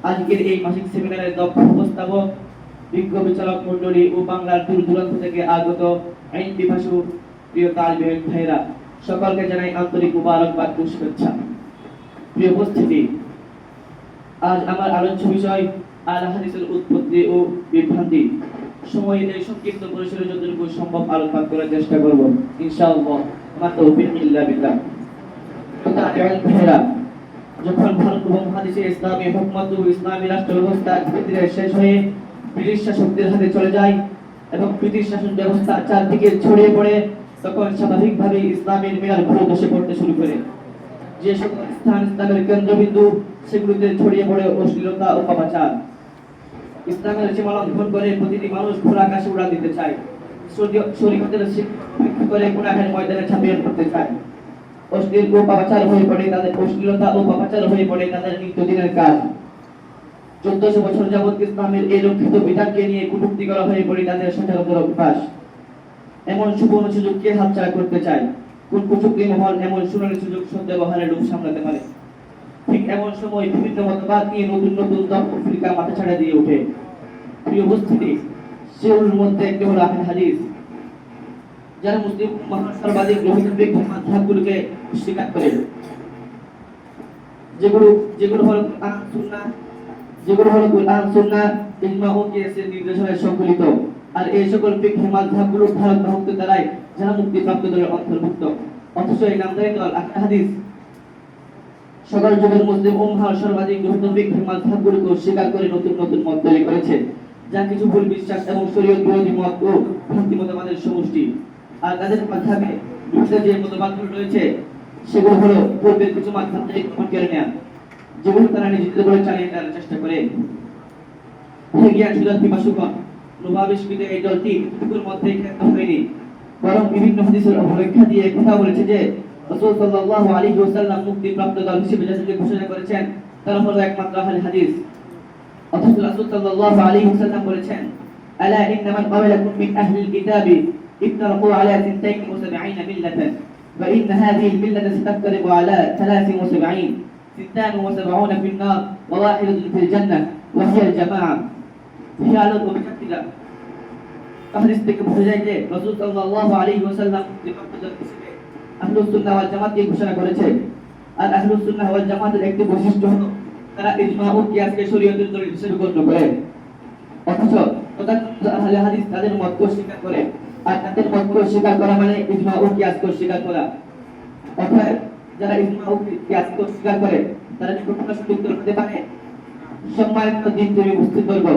আজকের এই মাসিক সেমিনারের দক্ষ উপস্থাপক, বিজ্ঞ বিচারক মণ্ডলী ও বাংলার দূর দূরান্ত থেকে আগত আইন পিপাসু প্রিয় তালিবে ইলম ভাইরা, সকলকে জানাই আন্তরিক মুবারকবাদ ও শুভেচ্ছা। প্রিয় উপস্থিতি, আজ আমার আলোচ্য বিষয় আল হাদিসের উৎপত্তি ও বিভ্রান্তি। সময়ের এই সংক্ষিপ্ত পরিসরে যতটুকু সম্ভব আলোকপাত করার চেষ্টা করব ইনশাআল্লাহ। মা তৌফিক ইল্লা বিল্লাহ। যখন ভারত উপমহাদেশে ইসলামী হুকুমত ও ইসলামী রাষ্ট্র ব্যবস্থা ধীরে শেষ হয়ে ব্রিটিশ শাসকদের হাতে চলে যায় এবং ব্রিটিশ শাসন ব্যবস্থা চারদিকে ছড়িয়ে পড়ে, তখন স্বাভাবিকভাবেই ইসলামের মিনার ঘুরে বসে পড়তে শুরু করে। যে সকল স্থান ইসলামের কেন্দ্রবিন্দু, সেগুলিতে ছড়িয়ে পড়ে অশ্লীলতা ও পাপাচার। ইসলামের সীমা লঙ্ঘন করে প্রতিটি মানুষ খোলা আকাশে উড়াল দিতে চায়, শরীয়তের শিক্ষা করে গুনাহের ময়দানে ঝাঁপিয়ে পড়তে চায়। অশ্লীলতা ও পাপাচার হয়ে পড়ে তাদের নিত্যদিনের কাজ। 1400 বছর যাবত ইসলামের এই রক্ষিত বিধানকে নিয়ে কটূক্তি করা হয়ে পড়ে তাদের সচরাচর অভ্যাস। এমন সুবর্ণ সুযোগকে হাতছাড়া করতে চায়। কোন কুচক্রী মহল এমন সোনালী সুযোগ সদ্ব্যবহারে লোভ সামলাতে পারে? ঠিক এমন সময় বিভিন্ন মতবাদ নিয়ে নতুন নতুন দক্ষ ফিরকা মাথাছাড়া দিয়ে ওঠে। প্রিয় উপস্থিতি, সেগুলোর মধ্যে একটি হলো আহলে হাদিস, যারা মুসলিম সর্বাধিক গ্রহীত মাযহাবগুলোকে স্বীকার করে, যেগুলো হলো কুরআন সুন্নাহ ইজমা ও কিয়াসের নির্দেশনায় সংকলিত। আর এই সকল ফিকহ মাযহাবগুলো ভারত ভারতের দ্বারাই যারা মুক্তিপ্রাপ্ত দলের অন্তর্ভুক্ত। অথচ এই নামধারী দল আহলে হাদিস সকল যুগের মুসলিম উম্মাহর সর্বাধিক গ্রহীত ফিকহ মাযহাবগুলোকে স্বীকার করে নতুন নতুন মত তৈরি করেছে, যা কিছু ভুল বিশ্বাস এবং শরীয়ত বিরোধী মত ও ভ্রান্তি মতবাদের সমষ্টি। আর তাদের মাযহাবে বিরুদ্ধে যে মতবাদগুলো রয়েছে, সেগুলো হলো পূর্বের কিছু মাযহাব থেকে গ্রহণ করে নেয়া, যেগুলো তারা নিজেদের বলে চালিয়ে নেওয়ার চেষ্টা করে। জ্ঞান সুদান পিপাসুগণ নবাবিষ্কৃত এই দলটি টুকুর মধ্যে ক্ষেত্র হয়নি, বরং বিভিন্ন হাদিসের অবব্যাখ্যা দিয়ে কথা বলেছে যে রাসূল সাল্লাল্লাহু আলাইহি ওয়াসাল্লাম মুক্তিপ্রাপ্ত দল হিসেবে যাদেরকে ঘোষণা করেছেন তারা হলো একমাত্র আহলে হাদিস। অথচ রাসূল সাল্লাল্লাহু আলাইহি ওয়াসাল্লাম বলেছেন, আলা ইন্না মান ক্বাবলাকুম মিন আহলিল কিতাবি ইফতারাকু আলা 72 মিল্লাতান ওয়া ইন্না হাযিহিল মিল্লাতা সাতাফতারিকু আলা 73 72 ফিন নার ওয়া ওয়াহিদাতুন ফিল জান্নাহ ওয়া হিয়া আল জামাআহ। এই আলোক অভিযাত্রীরা হাদিস থেকে বোঝা যায় যে রাসূল সাল্লাল্লাহু আলাইহি ওয়াসাল্লাম মুক্তিপ্রাপ্ত দল হিসেবে আহলুস সুন্নাহ ওয়াল জামাতকে ঘোষণা করেছে। আর আহলুস সুন্নাহ ওয়াল জামাতের একটি বৈশিষ্ট্য হলো তারা ইজমা ও কিয়াসকে শরীয়তের দলিল হিসেবে গণ্য করে। অথচ তথাকথিত আহলে হাদিস তাদের মতকে স্বীকার করে, আর তাদের মতকে স্বীকার করা মানে ইজমা ও কিয়াসকে স্বীকার করা। অর্থাৎ যারা ইজমা ও কিয়াসকে স্বীকার করে তারা কি কখনো সঠিক হতে পারে? সম্মানিত দিনপ্রেমী উপস্থিতবর্গ,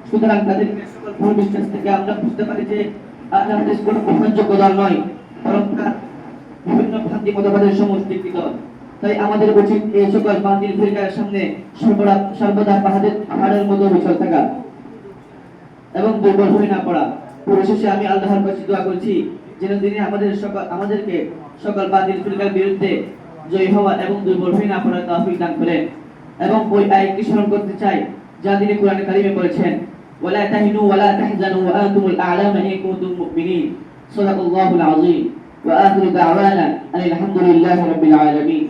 সুতরাং তাদের সকল ভুল বিশ্বাস থেকে আমরা বুঝতে পারি যে আহলে হাদিস কোনো গ্রহণযোগ্য দল নয়, বরং বিভিন্ন ভ্রান্তি মতবাদের সমষ্টিকৃত। তাই আমাদের উচিত এই সকল বাতিল ফিরকার সামনে সর্বদা পাহাড়ের মতো বিচল থাকা এবং দুর্বল হয়ে না পড়া। পরিশেষে আমি আল্লাহর কাছে দোয়া করছি যেন তিনি আমাদেরকে সকল বাতিল ফিরকার বিরুদ্ধে জয়ী হওয়া এবং দুর্বল হয়ে না পড়ার তৌফিক দান করেন। এবং ওই আয়াতটি স্মরণ করতে চাই যা তিনি কোরআনে কারিমে বলেছেন, ওয়ালা তাহিনু ওয়ালা তাহজানু ওয়া আনতুমুল আ'লামু ইন কুনতুম মুমিনিন। সাদাকাল্লাহুল আযীম। ওয়া আখিরু দা'ওয়ানা আলহামদুলিল্লাহি রাব্বিল আলামিন।